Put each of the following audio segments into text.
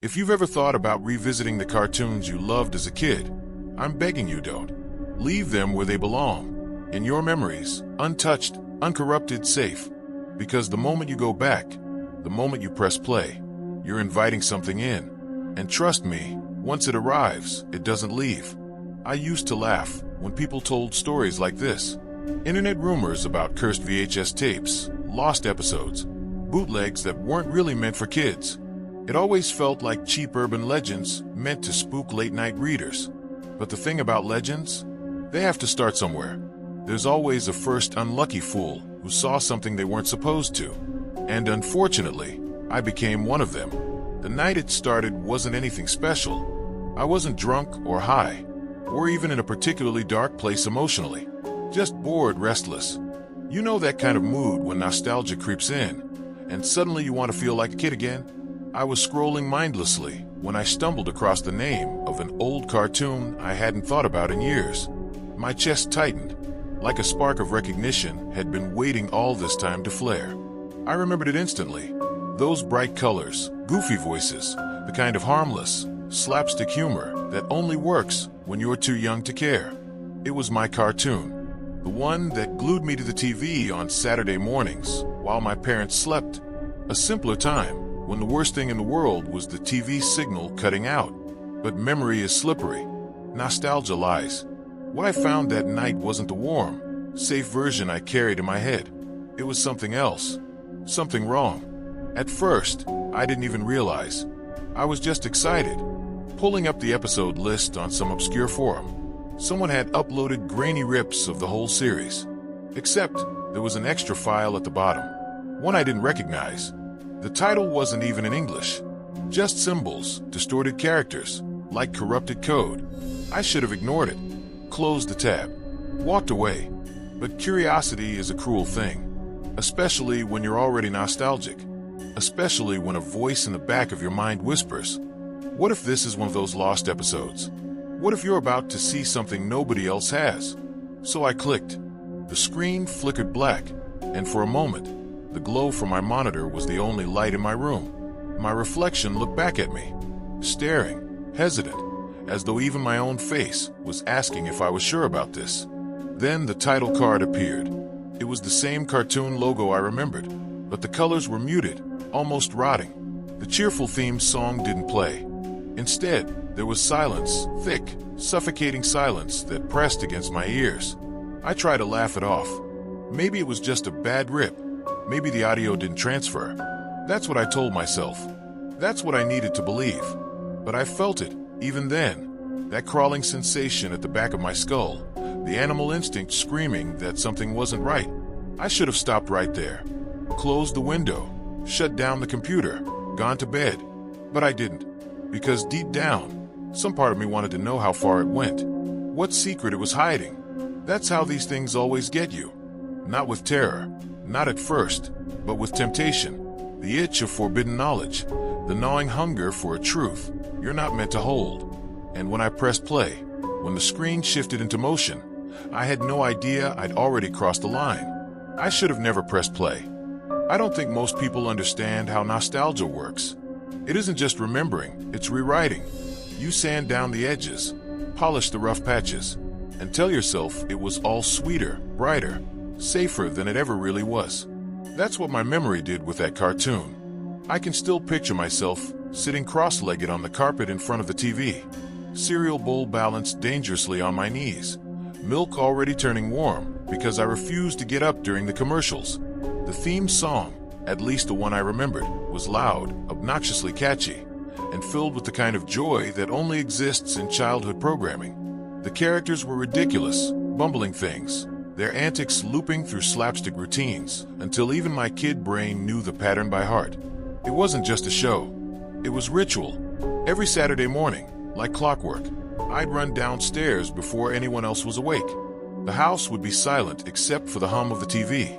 If you've ever thought about revisiting the cartoons you loved as a kid, I'm begging you don't. Leave them where they belong, in your memories, untouched, uncorrupted, safe. Because the moment you go back, the moment you press play, you're inviting something in. And trust me, once it arrives, it doesn't leave. I used to laugh when people told stories like this. Internet rumors about cursed VHS tapes, lost episodes, bootlegs that weren't really meant for kids. It always felt like cheap urban legends meant to spook late-night readers. But the thing about legends, they have to start somewhere. There's always a first unlucky fool who saw something they weren't supposed to. And unfortunately, I became one of them. The night it started wasn't anything special. I wasn't drunk or high, or even in a particularly dark place emotionally. Just bored, restless. You know that kind of mood when nostalgia creeps in, and suddenly you want to feel like a kid again? I was scrolling mindlessly when I stumbled across the name of an old cartoon I hadn't thought about in years. My chest tightened, like a spark of recognition had been waiting all this time to flare. I remembered it instantly. Those bright colors, goofy voices, the kind of harmless, slapstick humor that only works when you're too young to care. It was my cartoon. The one that glued me to the TV on Saturday mornings while my parents slept. A simpler time when the worst thing in the world was the TV signal cutting out. But memory is slippery. Nostalgia lies. What I found that night wasn't the warm, safe version I carried in my head. It was something else. Something wrong. At first, I didn't even realize. I was just excited, pulling up the episode list on some obscure forum. Someone had uploaded grainy rips of the whole series. Except, there was an extra file at the bottom. One I didn't recognize. The title wasn't even in English. Just symbols, distorted characters, like corrupted code. I should have ignored it, closed the tab, walked away. But curiosity is a cruel thing. Especially when you're already nostalgic. Especially when a voice in the back of your mind whispers, what if this is one of those lost episodes? What if you're about to see something nobody else has? So I clicked. The screen flickered black, and for a moment, the glow from my monitor was the only light in my room. My reflection looked back at me, staring, hesitant, as though even my own face was asking if I was sure about this. Then the title card appeared. It was the same cartoon logo I remembered, but the colors were muted, almost rotting. The cheerful theme song didn't play. Instead, there was silence, thick, suffocating silence that pressed against my ears. I tried to laugh it off. Maybe it was just a bad rip. Maybe the audio didn't transfer. That's what I told myself. That's what I needed to believe. But I felt it, even then. That crawling sensation at the back of my skull. The animal instinct screaming that something wasn't right. I should have stopped right there. Closed the window. Shut down the computer. Gone to bed. But I didn't. Because deep down, some part of me wanted to know how far it went. What secret it was hiding. That's how these things always get you. Not with terror. Not at first. But with temptation. The itch of forbidden knowledge. The gnawing hunger for a truth you're not meant to hold. And when I pressed play, when the screen shifted into motion, I had no idea I'd already crossed the line. I should have never pressed play. I don't think most people understand how nostalgia works. It isn't just remembering, it's rewriting. You sand down the edges, polish the rough patches, and tell yourself it was all sweeter, brighter, safer than it ever really was. That's what my memory did with that cartoon. I can still picture myself sitting cross-legged on the carpet in front of the TV, cereal bowl balanced dangerously on my knees, milk already turning warm because I refused to get up during the commercials. The theme song, at least the one I remembered, was loud, obnoxiously catchy, and filled with the kind of joy that only exists in childhood programming. The characters were ridiculous, bumbling things, their antics looping through slapstick routines until even my kid brain knew the pattern by heart. It wasn't just a show. It was ritual. Every Saturday morning, like clockwork, I'd run downstairs before anyone else was awake. The house would be silent except for the hum of the TV,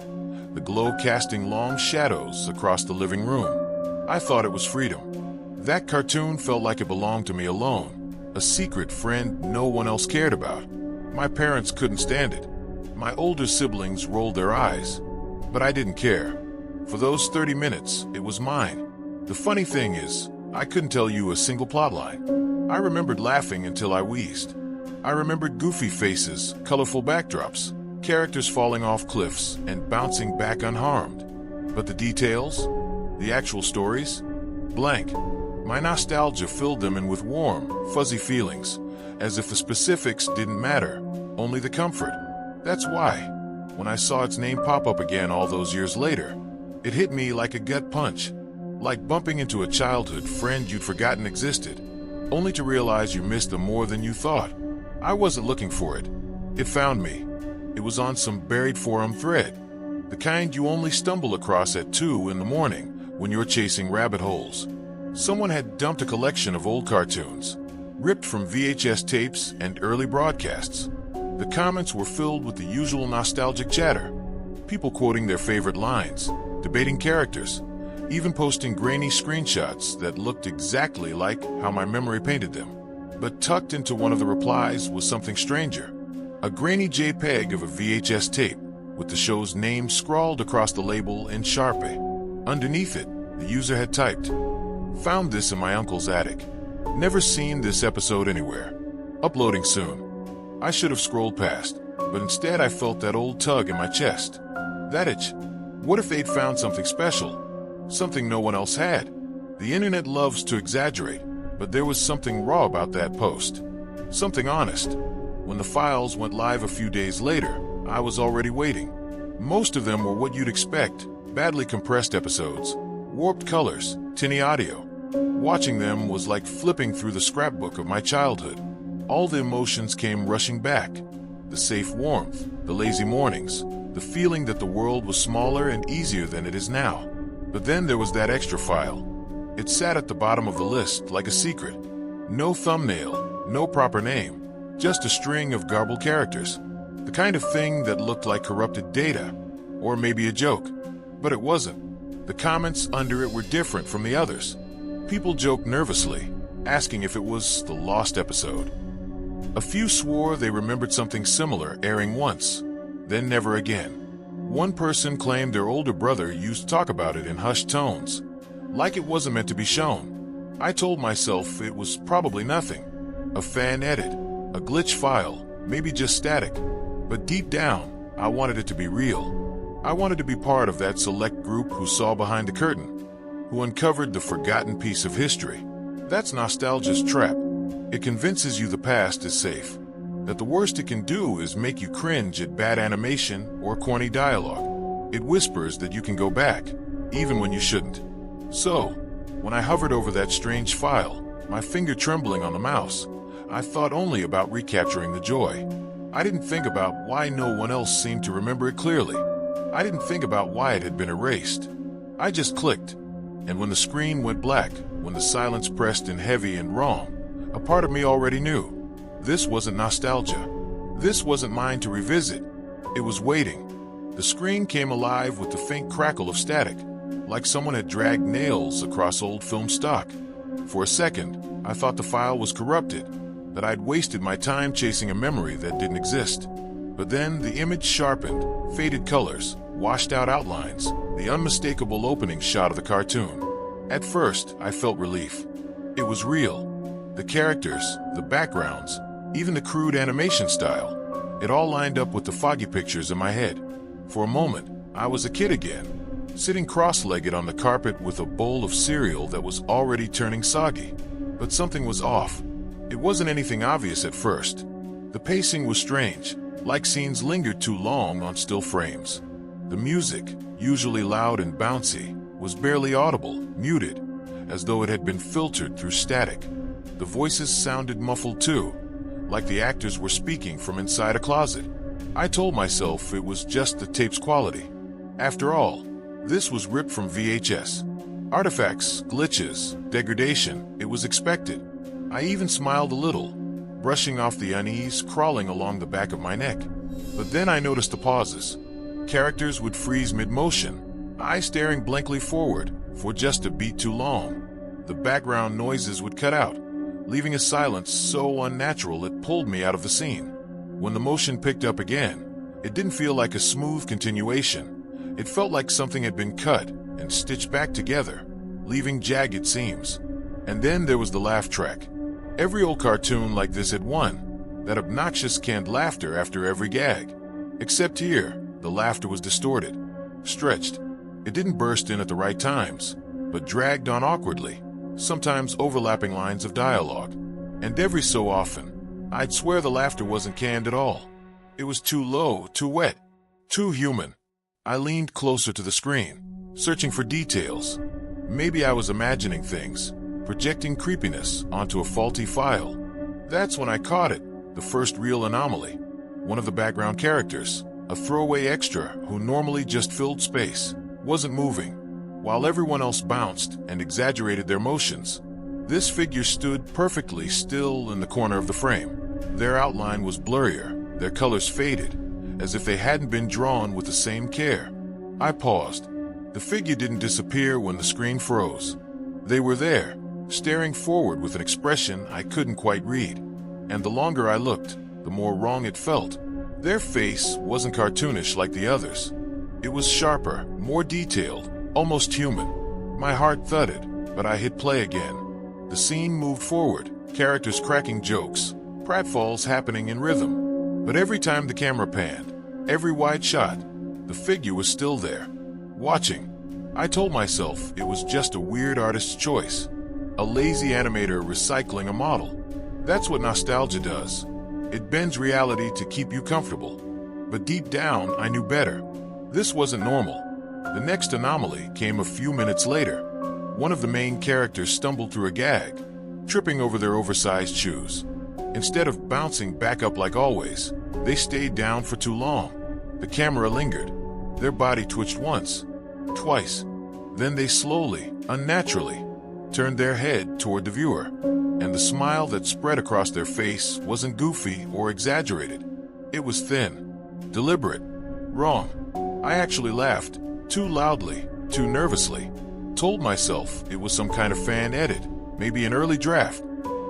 the glow casting long shadows across the living room. I thought it was freedom. That cartoon felt like it belonged to me alone, a secret friend no one else cared about. My parents couldn't stand it. My older siblings rolled their eyes, but I didn't care. For those 30 minutes, it was mine. The funny thing is, I couldn't tell you a single plotline. I remembered laughing until I wheezed. I remembered goofy faces, colorful backdrops, characters falling off cliffs and bouncing back unharmed. But the details? The actual stories? Blank. My nostalgia filled them in with warm, fuzzy feelings, as if the specifics didn't matter, only the comfort. That's why, when I saw its name pop up again all those years later, it hit me like a gut punch, like bumping into a childhood friend you'd forgotten existed, only to realize you missed them more than you thought. I wasn't looking for it. It found me. It was on some buried forum thread, the kind you only stumble across at 2 in the morning when you're chasing rabbit holes. Someone had dumped a collection of old cartoons, ripped from VHS tapes and early broadcasts. The comments were filled with the usual nostalgic chatter, people quoting their favorite lines, debating characters, even posting grainy screenshots that looked exactly like how my memory painted them. But tucked into one of the replies was something stranger, a grainy JPEG of a VHS tape with the show's name scrawled across the label in Sharpie. Underneath it, the user had typed, "Found this in my uncle's attic. Never seen this episode anywhere. Uploading soon." I should have scrolled past, but instead I felt that old tug in my chest. That itch. What if they'd found something special? Something no one else had? The internet loves to exaggerate, but there was something raw about that post. Something honest. When the files went live a few days later, I was already waiting. Most of them were what you'd expect, badly compressed episodes, warped colors, tinny audio. Watching them was like flipping through the scrapbook of my childhood. All the emotions came rushing back. The safe warmth, the lazy mornings, the feeling that the world was smaller and easier than it is now. But then there was that extra file. It sat at the bottom of the list like a secret. No thumbnail, no proper name, just a string of garbled characters. The kind of thing that looked like corrupted data, or maybe a joke. But it wasn't. The comments under it were different from the others. People joked nervously, asking if it was the lost episode. A few swore they remembered something similar airing once, then never again. One person claimed their older brother used to talk about it in hushed tones, like it wasn't meant to be shown. I told myself it was probably nothing. A fan edit, a glitch file, maybe just static. But deep down, I wanted it to be real. I wanted to be part of that select group who saw behind the curtain, who uncovered the forgotten piece of history. That's nostalgia's trap. It convinces you the past is safe, that the worst it can do is make you cringe at bad animation or corny dialogue. It whispers that you can go back, even when you shouldn't. So, when I hovered over that strange file, my finger trembling on the mouse, I thought only about recapturing the joy. I didn't think about why no one else seemed to remember it clearly. I didn't think about why it had been erased. I just clicked, and when the screen went black, when the silence pressed in heavy and wrong, a part of me already knew. This wasn't nostalgia. This wasn't mine to revisit. It was waiting. The screen came alive with the faint crackle of static, like someone had dragged nails across old film stock. For a second, I thought the file was corrupted, that I'd wasted my time chasing a memory that didn't exist. But then the image sharpened, faded colors, washed out outlines, the unmistakable opening shot of the cartoon. At first, I felt relief. It was real. The characters, the backgrounds, even the crude animation style, it all lined up with the foggy pictures in my head. For a moment, I was a kid again, sitting cross-legged on the carpet with a bowl of cereal that was already turning soggy. But something was off. It wasn't anything obvious at first. The pacing was strange, like scenes lingered too long on still frames. The music, usually loud and bouncy, was barely audible, muted, as though it had been filtered through static. The voices sounded muffled too, like the actors were speaking from inside a closet. I told myself it was just the tape's quality. After all, this was ripped from VHS. Artifacts, glitches, degradation, it was expected. I even smiled a little, brushing off the unease crawling along the back of my neck. But then I noticed the pauses. Characters would freeze mid-motion, eyes staring blankly forward for just a beat too long. The background noises would cut out, leaving a silence so unnatural it pulled me out of the scene. When the motion picked up again, it didn't feel like a smooth continuation. It felt like something had been cut and stitched back together, leaving jagged seams. And then there was the laugh track. Every old cartoon like this had one, that obnoxious canned laughter after every gag. Except here, the laughter was distorted, stretched. It didn't burst in at the right times, but dragged on awkwardly, sometimes overlapping lines of dialogue. And every so often, I'd swear the laughter wasn't canned at all. It was too low, too wet, too human. I leaned closer to the screen, searching for details. Maybe I was imagining things, projecting creepiness onto a faulty file. That's when I caught it, the first real anomaly. One of the background characters, a throwaway extra who normally just filled space, wasn't moving, while everyone else bounced and exaggerated their motions. This figure stood perfectly still in the corner of the frame. Their outline was blurrier, their colors faded, as if they hadn't been drawn with the same care. I paused. The figure didn't disappear when the screen froze. They were there, staring forward with an expression I couldn't quite read. And the longer I looked, the more wrong it felt. Their face wasn't cartoonish like the others. It was sharper, more detailed, almost human. My heart thudded, but I hit play again. The scene moved forward, characters cracking jokes, pratfalls happening in rhythm. But every time the camera panned, every wide shot, the figure was still there, watching. I told myself it was just a weird artist's choice, a lazy animator recycling a model. That's what nostalgia does. It bends reality to keep you comfortable. But deep down, I knew better. This wasn't normal. The next anomaly came a few minutes later. One of the main characters stumbled through a gag, tripping over their oversized shoes. Instead of bouncing back up like always, they stayed down for too long. The camera lingered. Their body twitched once, twice. Then they slowly, unnaturally, turned their head toward the viewer. And the smile that spread across their face wasn't goofy or exaggerated. It was thin, deliberate, wrong. I actually laughed, too loudly, too nervously. Told myself it was some kind of fan edit, maybe an early draft,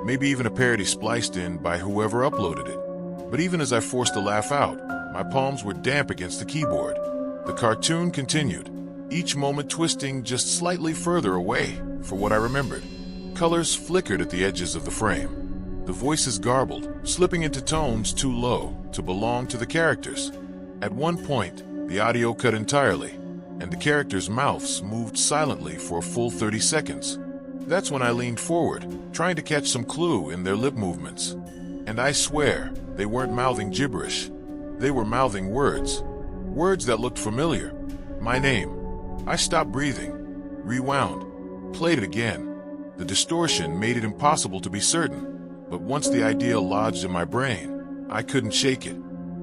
maybe even a parody spliced in by whoever uploaded it. But even as I forced a laugh out, my palms were damp against the keyboard. The cartoon continued, each moment twisting just slightly further away for what I remembered. Colors flickered at the edges of the frame. The voices garbled, slipping into tones too low to belong to the characters. At one point, the audio cut entirely, and the characters' mouths moved silently for a full 30 seconds. That's when I leaned forward, trying to catch some clue in their lip movements. And I swear, they weren't mouthing gibberish. They were mouthing words. Words that looked familiar. My name. I stopped breathing, rewound, played it again. The distortion made it impossible to be certain, but once the idea lodged in my brain, I couldn't shake it.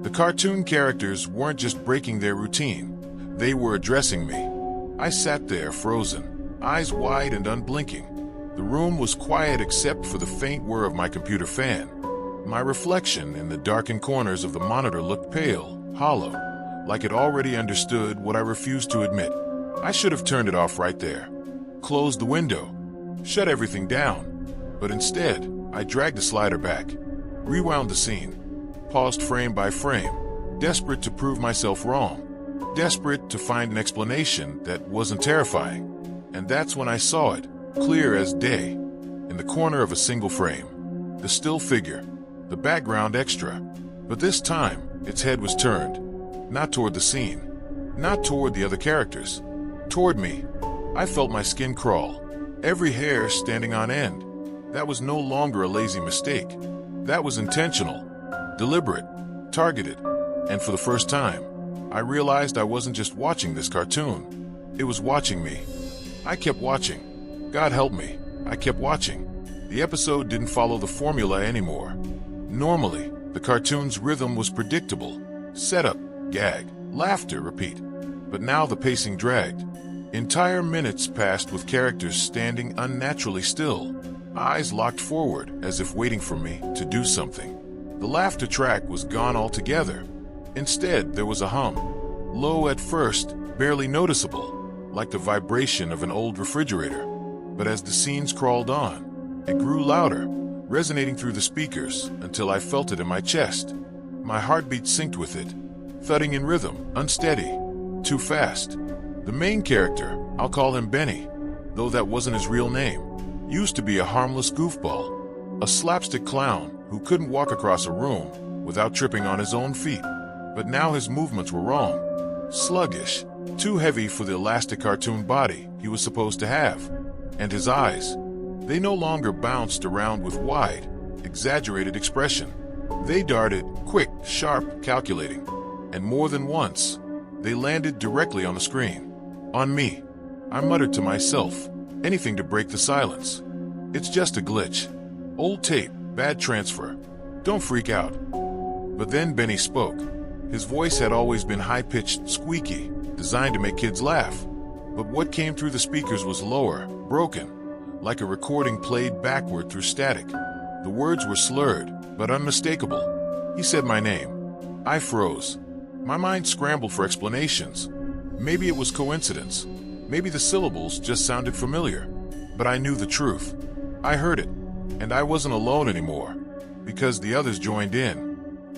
The cartoon characters weren't just breaking their routine. They were addressing me. I sat there frozen, eyes wide and unblinking. The room was quiet except for the faint whir of my computer fan. My reflection in the darkened corners of the monitor looked pale, hollow, like it already understood what I refused to admit. I should have turned it off right there, closed the window, shut everything down. But instead, I dragged the slider back, rewound the scene, paused frame by frame, desperate to prove myself wrong. Desperate to find an explanation that wasn't terrifying. And that's when I saw it, clear as day, in the corner of a single frame. The still figure, the background extra. But this time, its head was turned, not toward the scene, not toward the other characters, toward me. I felt my skin crawl, every hair standing on end. That was no longer a lazy mistake. That was intentional, deliberate, targeted. And for the first time, I realized I wasn't just watching this cartoon. It was watching me. I kept watching. God help me, I kept watching. The episode didn't follow the formula anymore. Normally, the cartoon's rhythm was predictable. Setup, gag, laughter, repeat. But now the pacing dragged. Entire minutes passed with characters standing unnaturally still, eyes locked forward as if waiting for me to do something. The laughter track was gone altogether. Instead, there was a hum. Low at first, barely noticeable, like the vibration of an old refrigerator. But as the scenes crawled on, it grew louder, resonating through the speakers until I felt it in my chest. My heartbeat synced with it, thudding in rhythm, unsteady, too fast. The main character, I'll call him Benny, though that wasn't his real name, Used to be a harmless goofball, a slapstick clown who couldn't walk across a room without tripping on his own feet. But now his movements were wrong. Sluggish, too heavy for the elastic cartoon body he was supposed to have. And his eyes, they no longer bounced around with wide, exaggerated expression. They darted, quick, sharp, calculating. And more than once, they landed directly on the screen. On me. I muttered to myself, anything to break the silence. It's just a glitch. Old tape, bad transfer. Don't freak out. But then Benny spoke. His voice had always been high-pitched, squeaky, designed to make kids laugh. But what came through the speakers was lower, broken, like a recording played backward through static. The words were slurred, but unmistakable. He said my name. I froze. My mind scrambled for explanations. Maybe it was coincidence. Maybe the syllables just sounded familiar. But I knew the truth. I heard it. And I wasn't alone anymore. Because the others joined in.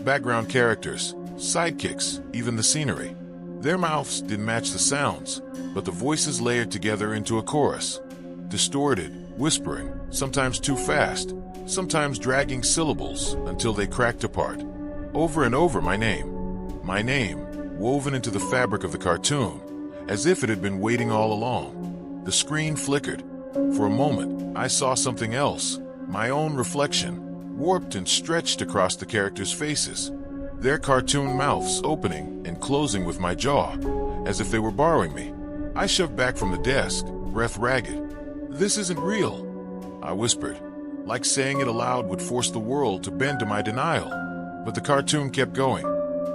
Background characters, sidekicks, even the scenery. Their mouths didn't match the sounds, but the voices layered together into a chorus. Distorted, whispering, sometimes too fast, sometimes dragging syllables until they cracked apart. Over and over my name, woven into the fabric of the cartoon, as if it had been waiting all along. The screen flickered. For a moment, I saw something else, my own reflection, warped and stretched across the characters' faces, their cartoon mouths opening and closing with my jaw, as if they were borrowing me. I shoved back from the desk, breath ragged. "This isn't real," I whispered, like saying it aloud would force the world to bend to my denial. But the cartoon kept going.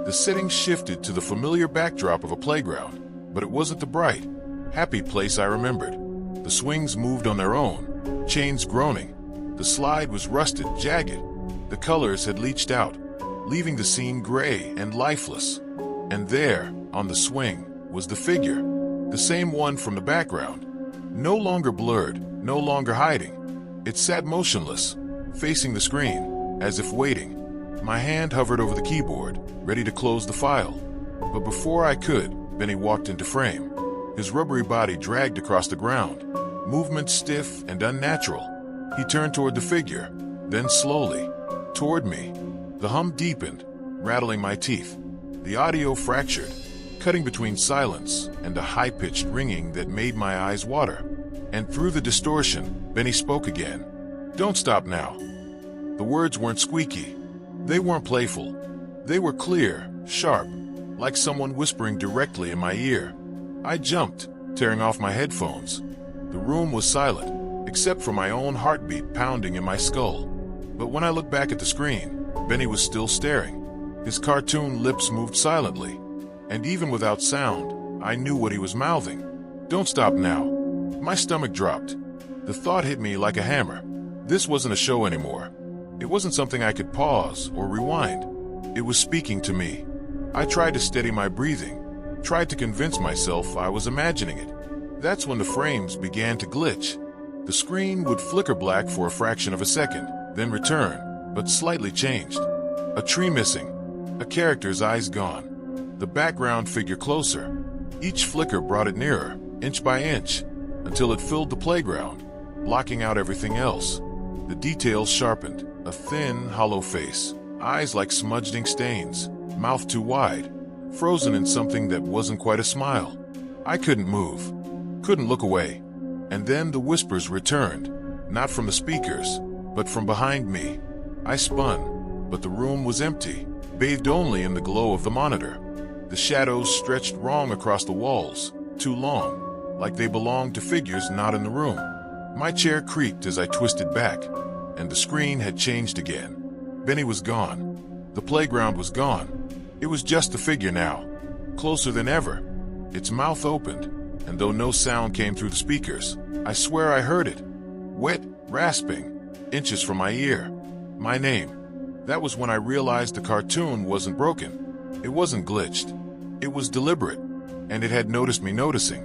The setting shifted to the familiar backdrop of a playground, but it wasn't the bright, happy place I remembered. The swings moved on their own, chains groaning. The slide was rusted, jagged. The colors had leached out, leaving the scene gray and lifeless. And there, on the swing, was the figure, the same one from the background. No longer blurred, no longer hiding. It sat motionless, facing the screen, as if waiting. My hand hovered over the keyboard, ready to close the file. But before I could, Benny walked into frame. His rubbery body dragged across the ground, movement stiff and unnatural. He turned toward the figure, then slowly, toward me. The hum deepened, rattling my teeth. The audio fractured, cutting between silence and a high-pitched ringing that made my eyes water. And through the distortion, Benny spoke again. "Don't stop now." The words weren't squeaky. They weren't playful. They were clear, sharp, like someone whispering directly in my ear. I jumped, tearing off my headphones. The room was silent, except for my own heartbeat pounding in my skull. But when I looked back at the screen, Benny was still staring. His cartoon lips moved silently. And even without sound, I knew what he was mouthing. "Don't stop now." My stomach dropped. The thought hit me like a hammer. This wasn't a show anymore. It wasn't something I could pause or rewind. It was speaking to me. I tried to steady my breathing, tried to convince myself I was imagining it. That's when the frames began to glitch. The screen would flicker black for a fraction of a second, then return, but slightly changed. A tree missing, a character's eyes gone, the background figure closer. Each flicker brought it nearer, inch by inch, until it filled the playground, blocking out everything else. The details sharpened, a thin, hollow face, eyes like smudged ink stains, mouth too wide, frozen in something that wasn't quite a smile. I couldn't move, couldn't look away. And then the whispers returned, not from the speakers, but from behind me. I spun, but the room was empty, bathed only in the glow of the monitor. The shadows stretched wrong across the walls, too long, like they belonged to figures not in the room. My chair creaked as I twisted back, and the screen had changed again. Benny was gone. The playground was gone. It was just the figure now, closer than ever. Its mouth opened, and though no sound came through the speakers, I swear I heard it. Wet, rasping, inches from my ear. My name. That was when I realized the cartoon wasn't broken. It wasn't glitched. It was deliberate, and it had noticed me noticing.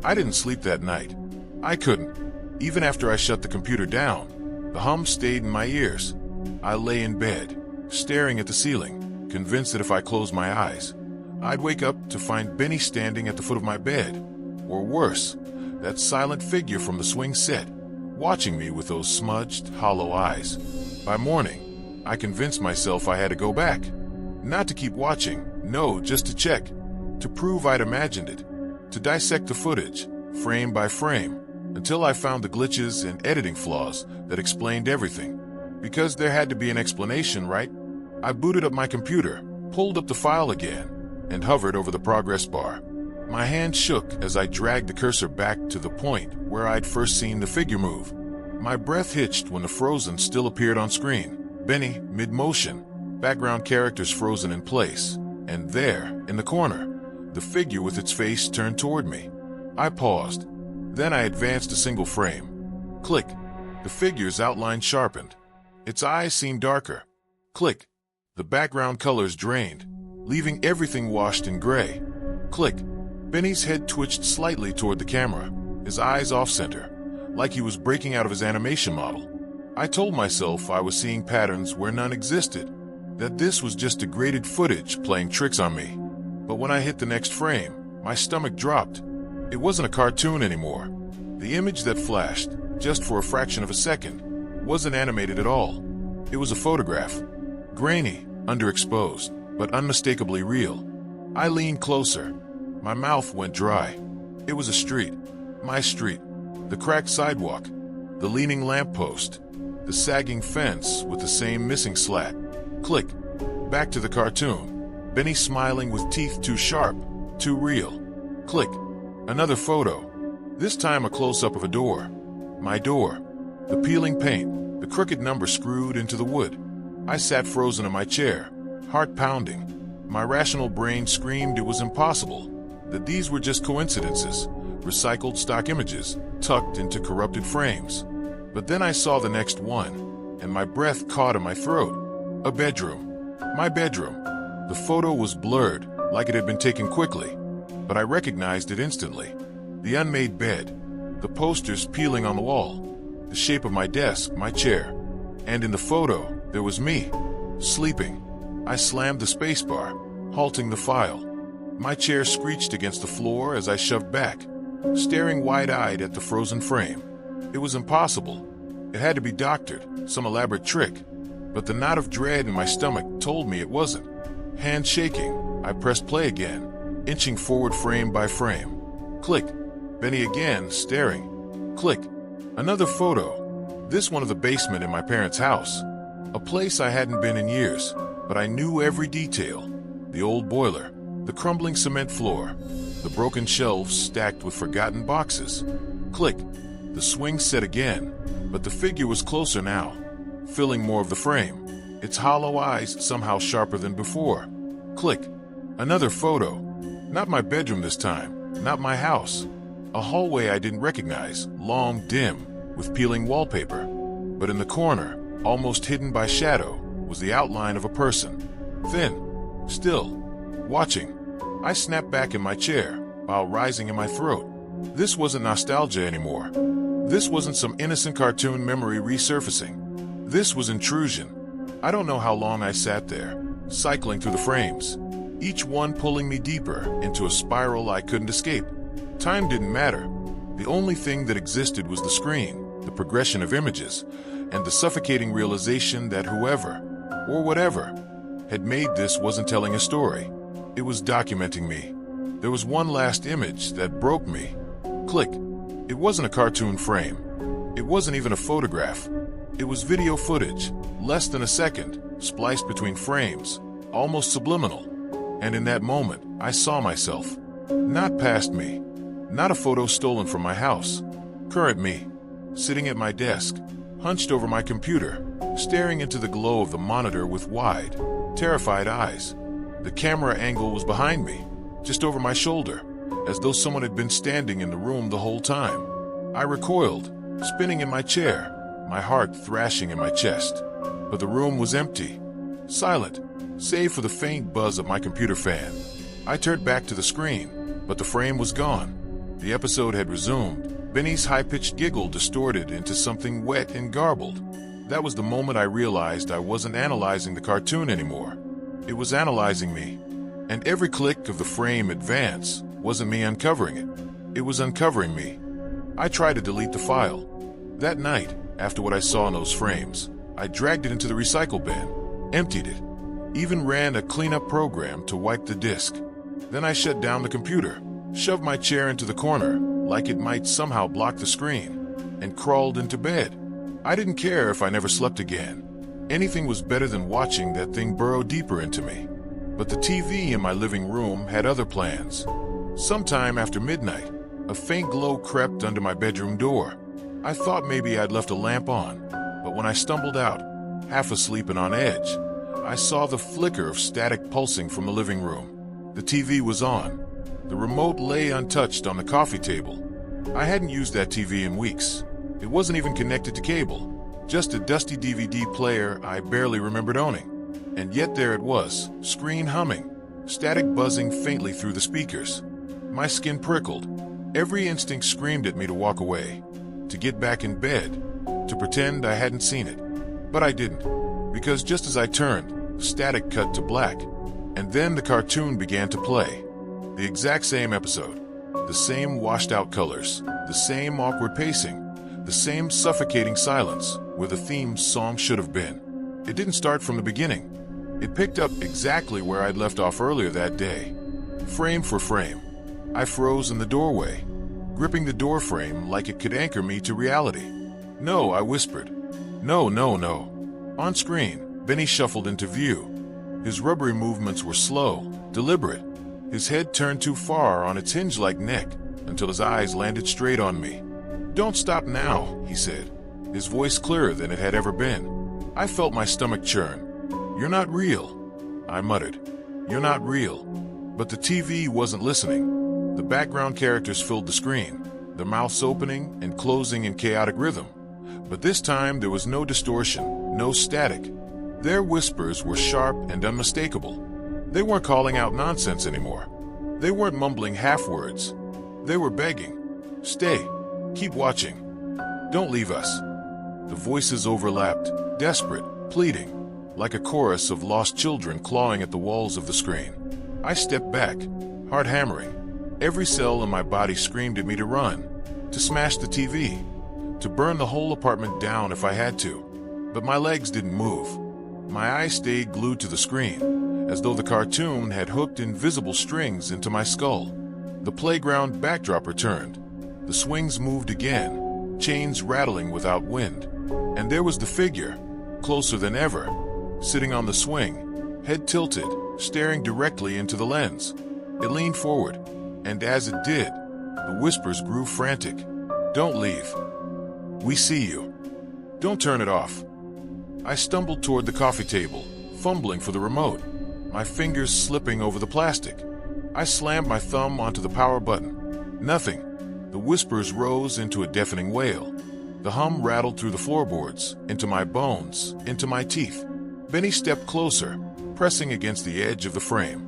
I didn't sleep that night. I couldn't. Even after I shut the computer down, the hum stayed in my ears. I lay in bed, staring at the ceiling, convinced that if I closed my eyes, I'd wake up to find Benny standing at the foot of my bed. Or worse, that silent figure from the swing set, watching me with those smudged, hollow eyes. By morning, I convinced myself I had to go back. Not to keep watching, no, just to check. To prove I'd imagined it. To dissect the footage, frame by frame, until I found the glitches and editing flaws that explained everything. Because there had to be an explanation, right? I booted up my computer, pulled up the file again, and hovered over the progress bar. My hand shook as I dragged the cursor back to the point where I'd first seen the figure move. My breath hitched when the frozen still appeared on screen. Benny, mid-motion, background characters frozen in place, and there, in the corner, the figure with its face turned toward me. I paused. Then I advanced a single frame. Click. The figure's outline sharpened. Its eyes seemed darker. Click. The background colors drained, leaving everything washed in gray. Click. Benny's head twitched slightly toward the camera, his eyes off-center, like he was breaking out of his animation model. I told myself I was seeing patterns where none existed, that this was just degraded footage playing tricks on me. But when I hit the next frame, my stomach dropped. It wasn't a cartoon anymore. The image that flashed, just for a fraction of a second, wasn't animated at all. It was a photograph. Grainy, underexposed, but unmistakably real. I leaned closer. My mouth went dry. It was a street. My street. The cracked sidewalk. The leaning lamppost. The sagging fence with the same missing slat. Click. Back to the cartoon. Benny smiling with teeth too sharp, too real. Click. Another photo. This time a close-up of a door. My door. The peeling paint. The crooked number screwed into the wood. I sat frozen in my chair, heart pounding. My rational brain screamed it was impossible, that these were just coincidences, recycled stock images, tucked into corrupted frames. But then I saw the next one, and my breath caught in my throat. A bedroom. My bedroom. The photo was blurred, like it had been taken quickly, but I recognized it instantly. The unmade bed, the posters peeling on the wall, the shape of my desk, my chair, and in the photo, there was me, sleeping. I slammed the spacebar, halting the file. My chair screeched against the floor as I shoved back, staring wide-eyed at the frozen frame. It was impossible. It had to be doctored, some elaborate trick, but the knot of dread in my stomach told me it wasn't. Hand shaking, I pressed play again, inching forward frame by frame. Click. Benny again, staring. Click. Another photo. This one of the basement in my parents' house. A place I hadn't been in years, but I knew every detail. The old boiler, the crumbling cement floor, the broken shelves stacked with forgotten boxes. Click. The swing set again, but the figure was closer now, filling more of the frame. Its hollow eyes somehow sharper than before. Click. Another photo. Not my bedroom this time, not my house. A hallway I didn't recognize, long, dim, with peeling wallpaper. But in the corner, almost hidden by shadow, was the outline of a person. Thin, still, watching. I snapped back in my chair, while rising in my throat. This wasn't nostalgia anymore. This wasn't some innocent cartoon memory resurfacing. This was intrusion. I don't know how long I sat there, cycling through the frames, each one pulling me deeper into a spiral I couldn't escape. Time didn't matter. The only thing that existed was the screen, the progression of images, and the suffocating realization that whoever, or whatever, had made this wasn't telling a story. It was documenting me. There was one last image that broke me. Click. It wasn't a cartoon frame. It wasn't even a photograph. It was video footage, less than a second, spliced between frames, almost subliminal. And in that moment, I saw myself. Not past me. Not a photo stolen from my house. Current me. Sitting at my desk, hunched over my computer, staring into the glow of the monitor with wide, terrified eyes. The camera angle was behind me, just over my shoulder, as though someone had been standing in the room the whole time. I recoiled, spinning in my chair, my heart thrashing in my chest. But the room was empty, silent, save for the faint buzz of my computer fan. I turned back to the screen, but the frame was gone. The episode had resumed, Benny's high-pitched giggle distorted into something wet and garbled. That was the moment I realized I wasn't analyzing the cartoon anymore. It was analyzing me. And every click of the frame advance wasn't me uncovering it. It was uncovering me. I tried to delete the file. That night, after what I saw in those frames, I dragged it into the recycle bin, emptied it, even ran a cleanup program to wipe the disk. Then I shut down the computer, shoved my chair into the corner, like it might somehow block the screen, and crawled into bed. I didn't care if I never slept again. Anything was better than watching that thing burrow deeper into me. But the TV in my living room had other plans. Sometime after midnight, a faint glow crept under my bedroom door. I thought maybe I'd left a lamp on, but when I stumbled out, half asleep and on edge, I saw the flicker of static pulsing from the living room. The TV was on. The remote lay untouched on the coffee table. I hadn't used that TV in weeks. It wasn't even connected to cable, just a dusty DVD player I barely remembered owning. And yet there it was, screen humming, static buzzing faintly through the speakers. My skin prickled. Every instinct screamed at me to walk away, to get back in bed, to pretend I hadn't seen it. But I didn't, because just as I turned, the static cut to black, and then the cartoon began to play. The exact same episode, the same washed-out colors, the same awkward pacing, the same suffocating silence where the theme song should have been. It didn't start from the beginning. It picked up exactly where I'd left off earlier that day. Frame for frame, I froze in the doorway, gripping the doorframe like it could anchor me to reality. "No," I whispered. "No, no, no." On screen, Benny shuffled into view. His rubbery movements were slow, deliberate. His head turned too far on its hinge-like neck until his eyes landed straight on me. "Don't stop now," he said, his voice clearer than it had ever been. I felt my stomach churn. "You're not real," I muttered. "You're not real." But the TV wasn't listening. The background characters filled the screen, their mouths opening and closing in chaotic rhythm. But this time there was no distortion, no static. Their whispers were sharp and unmistakable. They weren't calling out nonsense anymore. They weren't mumbling half-words. They were begging. "Stay. Keep watching. Don't leave us." The voices overlapped, desperate, pleading, like a chorus of lost children clawing at the walls of the screen. I stepped back, heart hammering. Every cell in my body screamed at me to run, to smash the TV, to burn the whole apartment down if I had to. But my legs didn't move. My eyes stayed glued to the screen, as though the cartoon had hooked invisible strings into my skull. The playground backdrop returned. The swings moved again, chains rattling without wind. And there was the figure, closer than ever, sitting on the swing, head tilted, staring directly into the lens. It leaned forward, and as it did, the whispers grew frantic. "Don't leave. We see you. Don't turn it off." I stumbled toward the coffee table, fumbling for the remote, my fingers slipping over the plastic. I slammed my thumb onto the power button. Nothing. The whispers rose into a deafening wail. The hum rattled through the floorboards, into my bones, into my teeth. Benny stepped closer, pressing against the edge of the frame.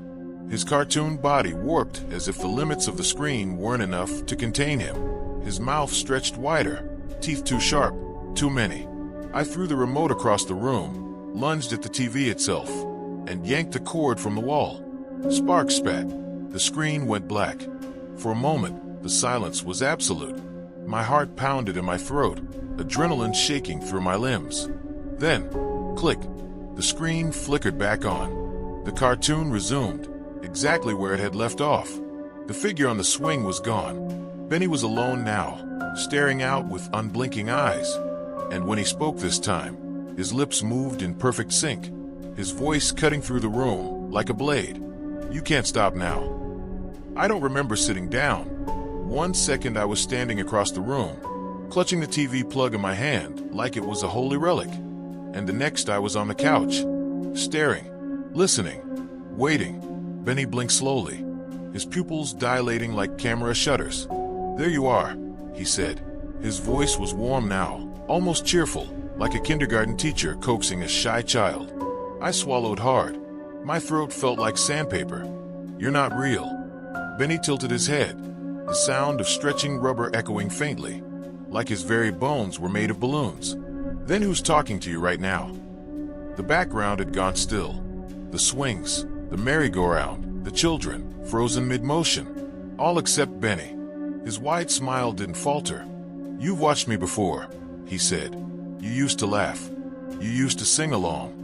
His cartoon body warped as if the limits of the screen weren't enough to contain him. His mouth stretched wider, teeth too sharp, too many. I threw the remote across the room, lunged at the TV itself, and yanked the cord from the wall. Sparks spat. The screen went black. For a moment, the silence was absolute. My heart pounded in my throat, adrenaline shaking through my limbs. Then, click, the screen flickered back on. The cartoon resumed, exactly where it had left off. The figure on the swing was gone. Benny was alone now, staring out with unblinking eyes. And when he spoke this time, his lips moved in perfect sync, his voice cutting through the room like a blade. "You can't stop now." I don't remember sitting down. 1 second I was standing across the room, clutching the TV plug in my hand like it was a holy relic. And the next I was on the couch, staring, listening, waiting. Benny blinked slowly, his pupils dilating like camera shutters. "There you are," he said. His voice was warm now, almost cheerful, like a kindergarten teacher coaxing a shy child. I swallowed hard. My throat felt like sandpaper. "You're not real." Benny tilted his head, the sound of stretching rubber echoing faintly, like his very bones were made of balloons. "Then who's talking to you right now?" The background had gone still. The swings, the merry-go-round, the children, frozen mid-motion. All except Benny. His wide smile didn't falter. "You've watched me before," he said. You used to laugh. You used to sing along.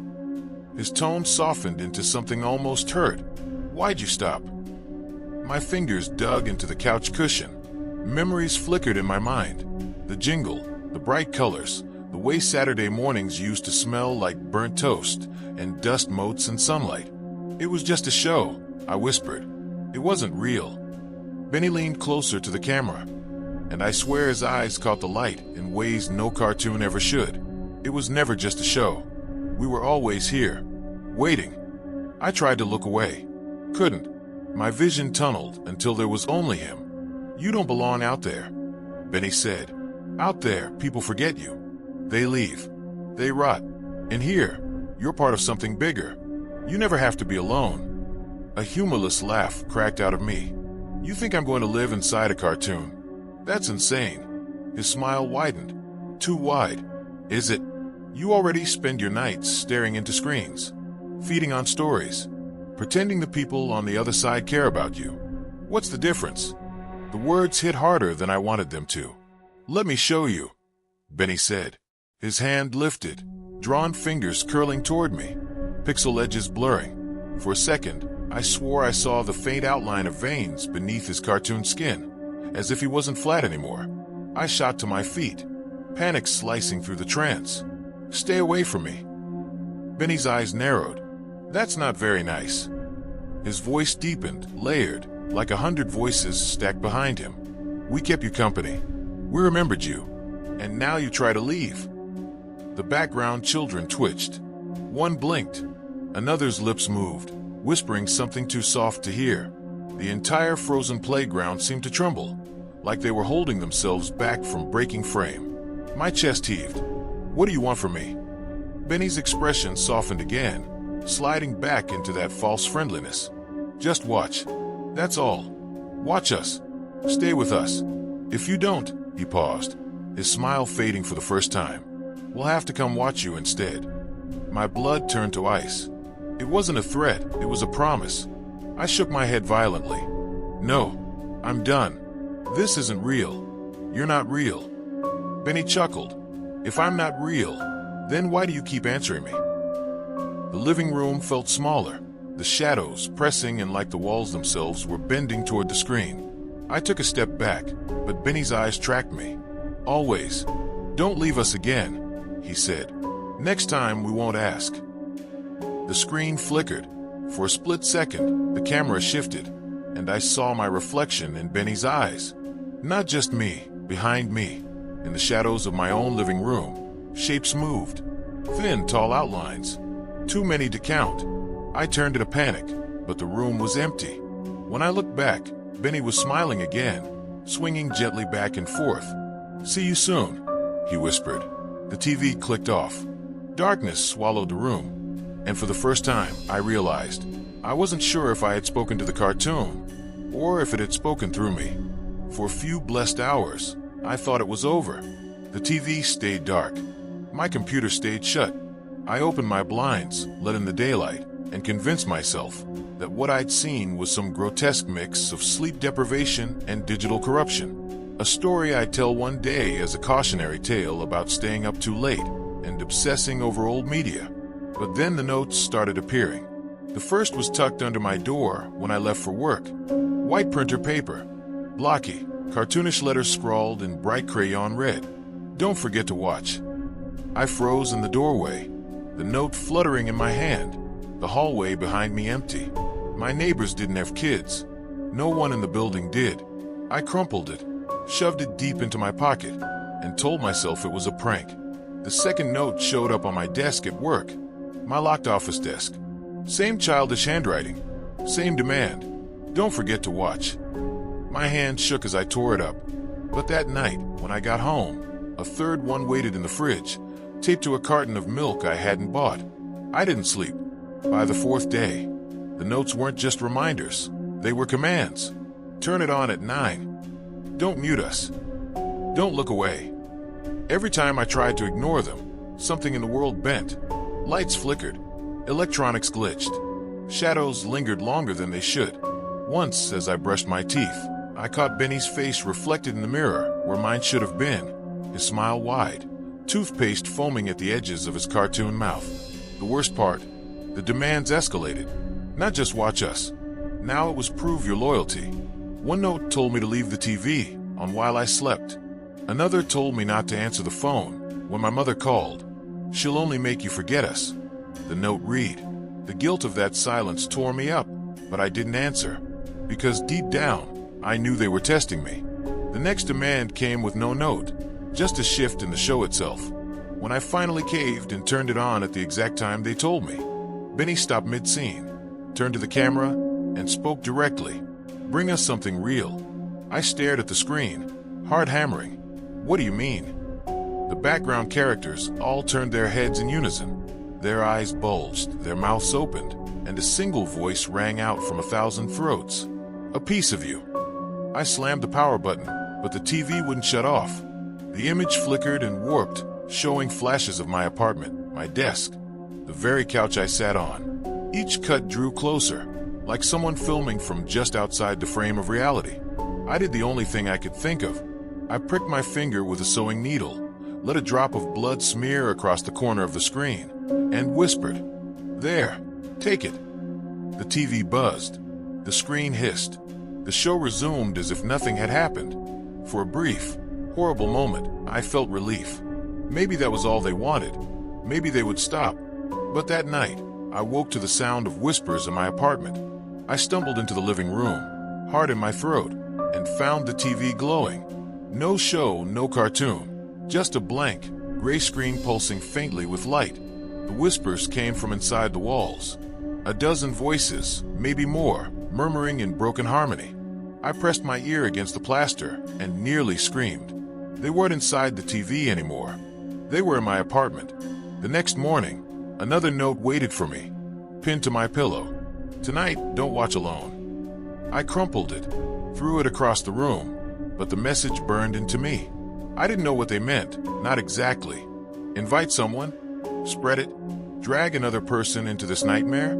His tone softened into something almost hurt. Why'd you stop? My fingers dug into the couch cushion. Memories flickered in my mind. The jingle, the bright colors, the way Saturday mornings used to smell like burnt toast and dust motes in sunlight. It was just a show, I whispered. It wasn't real. Benny leaned closer to the camera, and I swear his eyes caught the light in ways no cartoon ever should. It was never just a show. We were always here, waiting. I tried to look away. Couldn't. My vision tunneled until there was only him. You don't belong out there, Benny said. Out there, people forget you. They leave. They rot. And here, you're part of something bigger. You never have to be alone. A humorless laugh cracked out of me. You think I'm going to live inside a cartoon? That's insane. His smile widened. Too wide. Is it? You already spend your nights staring into screens, feeding on stories, pretending the people on the other side care about you. What's the difference? The words hit harder than I wanted them to. Let me show you, Benny said. His hand lifted, drawn fingers curling toward me, pixel edges blurring. For a second, I swore I saw the faint outline of veins beneath his cartoon skin, as if he wasn't flat anymore. I shot to my feet, panic slicing through the trance. Stay away from me. Benny's eyes narrowed. That's not very nice. His voice deepened, layered, like 100 voices stacked behind him. We kept you company. We remembered you. And now you try to leave. The background children twitched. One blinked. Another's lips moved, whispering something too soft to hear. The entire frozen playground seemed to tremble, like they were holding themselves back from breaking frame. My chest heaved. What do you want from me? Benny's expression softened again, sliding back into that false friendliness. Just watch. That's all. Watch us. Stay with us. If you don't, he paused, his smile fading for the first time. We'll have to come watch you instead. My blood turned to ice. It wasn't a threat, it was a promise. I shook my head violently. No, I'm done. This isn't real. You're not real. Benny chuckled. If I'm not real, then why do you keep answering me? The living room felt smaller, the shadows pressing and like the walls themselves were bending toward the screen. I took a step back, but Benny's eyes tracked me. Always. Don't leave us again, he said. Next time we won't ask. The screen flickered. For a split second, the camera shifted, and I saw my reflection in Benny's eyes. Not just me, behind me. In the shadows of my own living room, shapes moved. Thin, tall outlines. Too many to count. I turned in a panic, but the room was empty. When I looked back, Benny was smiling again, swinging gently back and forth. See you soon, he whispered. The TV clicked off. Darkness swallowed the room, and for the first time, I realized I wasn't sure if I had spoken to the cartoon, or if it had spoken through me. For a few blessed hours, I thought it was over. The TV stayed dark. My computer stayed shut. I opened my blinds, let in the daylight, and convinced myself that what I'd seen was some grotesque mix of sleep deprivation and digital corruption. A story I'd tell one day as a cautionary tale about staying up too late and obsessing over old media. But then the notes started appearing. The first was tucked under my door when I left for work. White printer paper. Blocky, cartoonish letters scrawled in bright crayon red. Don't forget to watch. I froze in the doorway, the note fluttering in my hand, the hallway behind me empty. My neighbors didn't have kids. No one in the building did. I crumpled it, shoved it deep into my pocket, and told myself it was a prank. The second note showed up on my desk at work, my locked office desk. Same childish handwriting, same demand. Don't forget to watch. My hand shook as I tore it up. But that night, when I got home, a third one waited in the fridge, taped to a carton of milk I hadn't bought. I didn't sleep. By the fourth day, the notes weren't just reminders. They were commands. Turn it on at 9. Don't mute us. Don't look away. Every time I tried to ignore them, something in the world bent. Lights flickered. Electronics glitched. Shadows lingered longer than they should. Once, as I brushed my teeth, I caught Benny's face reflected in the mirror where mine should have been, his smile wide, toothpaste foaming at the edges of his cartoon mouth. The worst part, the demands escalated. Not just watch us. Now it was prove your loyalty. One note told me to leave the TV on while I slept. Another told me not to answer the phone when my mother called. She'll only make you forget us. The note read. The guilt of that silence tore me up, but I didn't answer, because deep down, I knew they were testing me. The next demand came with no note, just a shift in the show itself. When I finally caved and turned it on at the exact time they told me, Benny stopped mid-scene, turned to the camera, and spoke directly. Bring us something real. I stared at the screen, hard hammering. What do you mean? The background characters all turned their heads in unison. Their eyes bulged, their mouths opened, and a single voice rang out from 1,000 throats. A piece of you. I slammed the power button, but the TV wouldn't shut off. The image flickered and warped, showing flashes of my apartment, my desk, the very couch I sat on. Each cut drew closer, like someone filming from just outside the frame of reality. I did the only thing I could think of. I pricked my finger with a sewing needle, let a drop of blood smear across the corner of the screen, and whispered, "There, take it." The TV buzzed. The screen hissed. The show resumed as if nothing had happened. For a brief, horrible moment, I felt relief. Maybe that was all they wanted. Maybe they would stop. But that night, I woke to the sound of whispers in my apartment. I stumbled into the living room, heart in my throat, and found the TV glowing. No show, no cartoon. Just a blank, gray screen pulsing faintly with light. The whispers came from inside the walls. A dozen voices, maybe more, murmuring in broken harmony. I pressed my ear against the plaster and nearly screamed. They weren't inside the TV anymore. They were in my apartment. The next morning, another note waited for me, pinned to my pillow. "Tonight, don't watch alone." I crumpled it, threw it across the room, but the message burned into me. I didn't know what they meant, not exactly. Invite someone? Spread it? Drag another person into this nightmare?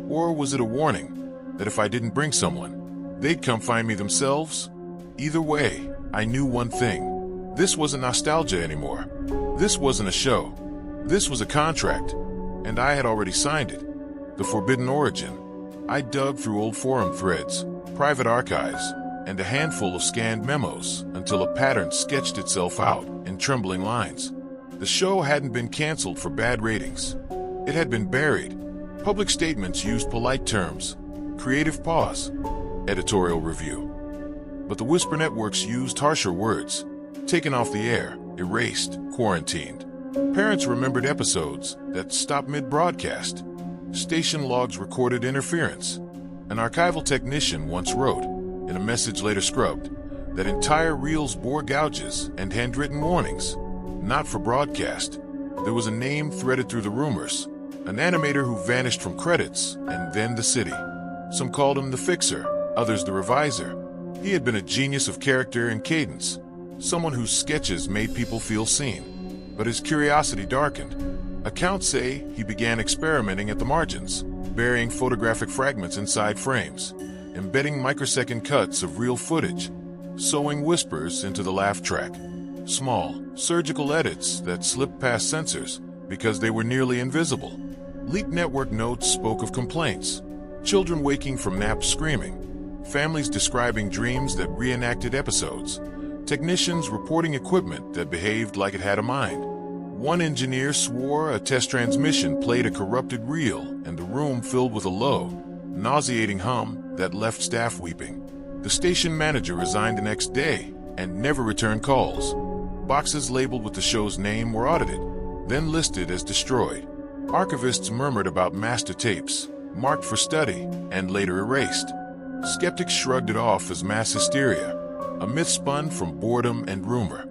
Or was it a warning that if I didn't bring someone, they'd come find me themselves? Either way, I knew one thing. This wasn't nostalgia anymore. This wasn't a show. This was a contract, and I had already signed it. The forbidden origin. I dug through old forum threads, private archives, and a handful of scanned memos until a pattern sketched itself out in trembling lines. The show hadn't been canceled for bad ratings. It had been buried. Public statements used polite terms. Creative pause. Editorial review. But the whisper networks used harsher words. Taken off the air, erased, quarantined. Parents remembered episodes that stopped mid-broadcast. Station logs recorded interference. An archival technician once wrote, in a message later scrubbed, that entire reels bore gouges and handwritten warnings. Not for broadcast. There was a name threaded through the rumors. An animator who vanished from credits, and then the city. Some called him the Fixer, others the Reviser. He had been a genius of character and cadence. Someone whose sketches made people feel seen. But his curiosity darkened. Accounts say he began experimenting at the margins, burying photographic fragments inside frames, embedding microsecond cuts of real footage, sewing whispers into the laugh track. Small, surgical edits that slipped past censors because they were nearly invisible. Leaked network notes spoke of complaints. Children waking from naps screaming. Families describing dreams that reenacted episodes. Technicians reporting equipment that behaved like it had a mind. One engineer swore a test transmission played a corrupted reel and the room filled with a low, nauseating hum that left staff weeping. The station manager resigned the next day and never returned calls. Boxes labeled with the show's name were audited, then listed as destroyed. Archivists murmured about master tapes, marked for study, and later erased. Skeptics shrugged it off as mass hysteria, a myth spun from boredom and rumor.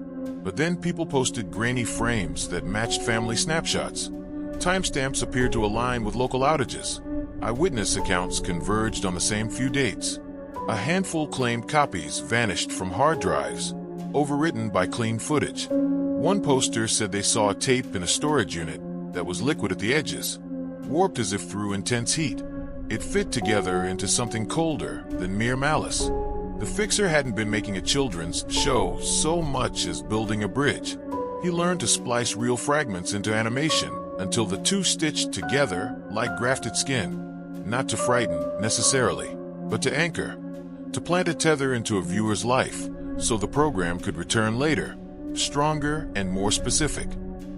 But then people posted grainy frames that matched family snapshots. Timestamps appeared to align with local outages. Eyewitness accounts converged on the same few dates. A handful claimed copies vanished from hard drives, overwritten by clean footage. One poster said they saw a tape in a storage unit that was liquid at the edges, warped as if through intense heat. It fit together into something colder than mere malice. The Fixer hadn't been making a children's show so much as building a bridge. He learned to splice real fragments into animation until the two stitched together like grafted skin, not to frighten necessarily, but to anchor, to plant a tether into a viewer's life so the program could return later, stronger and more specific.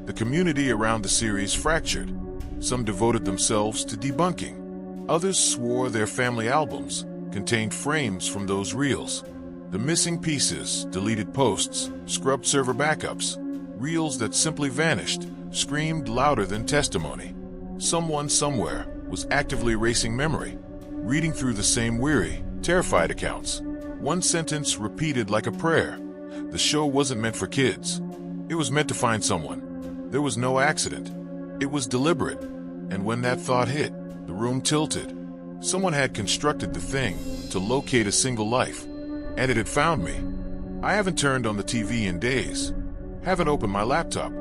The community around the series fractured. Some devoted themselves to debunking. Others swore their family albums contained frames from those reels. The missing pieces, deleted posts, scrubbed server backups, reels that simply vanished, screamed louder than testimony. Someone somewhere was actively erasing memory, reading through the same weary, terrified accounts. One sentence repeated like a prayer. The show wasn't meant for kids. It was meant to find someone. There was no accident. It was deliberate. And when that thought hit, the room tilted. Someone had constructed the thing to locate a single life, and it had found me. I haven't turned on the TV in days. Haven't opened my laptop.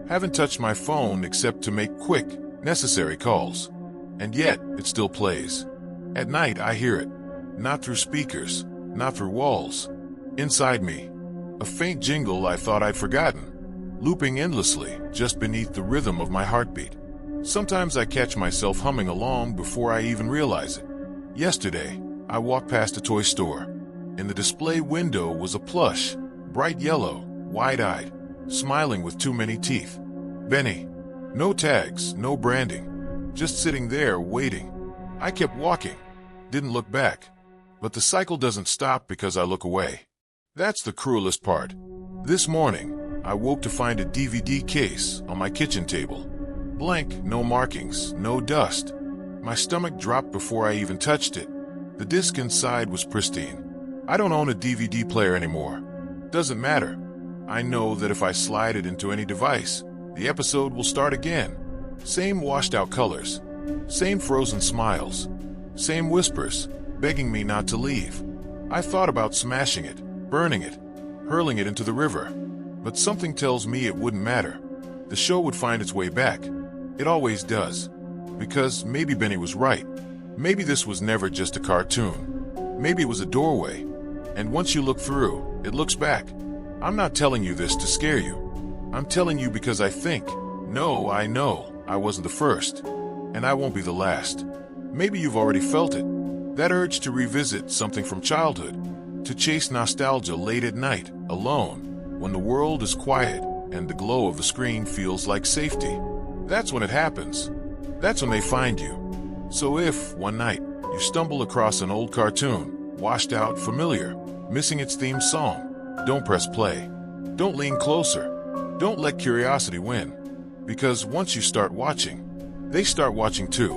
Haven't touched my phone except to make quick, necessary calls. And yet, it still plays. At night, I hear it. Not through speakers, not through walls. Inside me. A faint jingle I thought I'd forgotten, looping endlessly just beneath the rhythm of my heartbeat. Sometimes I catch myself humming along before I even realize it. Yesterday, I walked past a toy store. In the display window was a plush, bright yellow, wide-eyed, smiling with too many teeth. Benny. No tags, no branding. Just sitting there waiting. I kept walking. Didn't look back. But the cycle doesn't stop because I look away. That's the cruelest part. This morning, I woke to find a DVD case on my kitchen table. Blank, no markings, no dust. My stomach dropped before I even touched it. The disc inside was pristine. I don't own a DVD player anymore. Doesn't matter. I know that if I slide it into any device, the episode will start again. Same washed out colors. Same frozen smiles. Same whispers, begging me not to leave. I thought about smashing it, burning it, hurling it into the river. But something tells me it wouldn't matter. The show would find its way back. It always does. Because maybe Benny was right. Maybe this was never just a cartoon. Maybe it was a doorway. And once you look through, it looks back. I'm not telling you this to scare you. I'm telling you because I know I wasn't the first. And I won't be the last. Maybe you've already felt it. That urge to revisit something from childhood. To chase nostalgia late at night, alone, when the world is quiet and the glow of the screen feels like safety. That's when it happens. That's when they find you. So if, one night, you stumble across an old cartoon, washed out, familiar, missing its theme song, don't press play. Don't lean closer. Don't let curiosity win. Because once you start watching, they start watching too.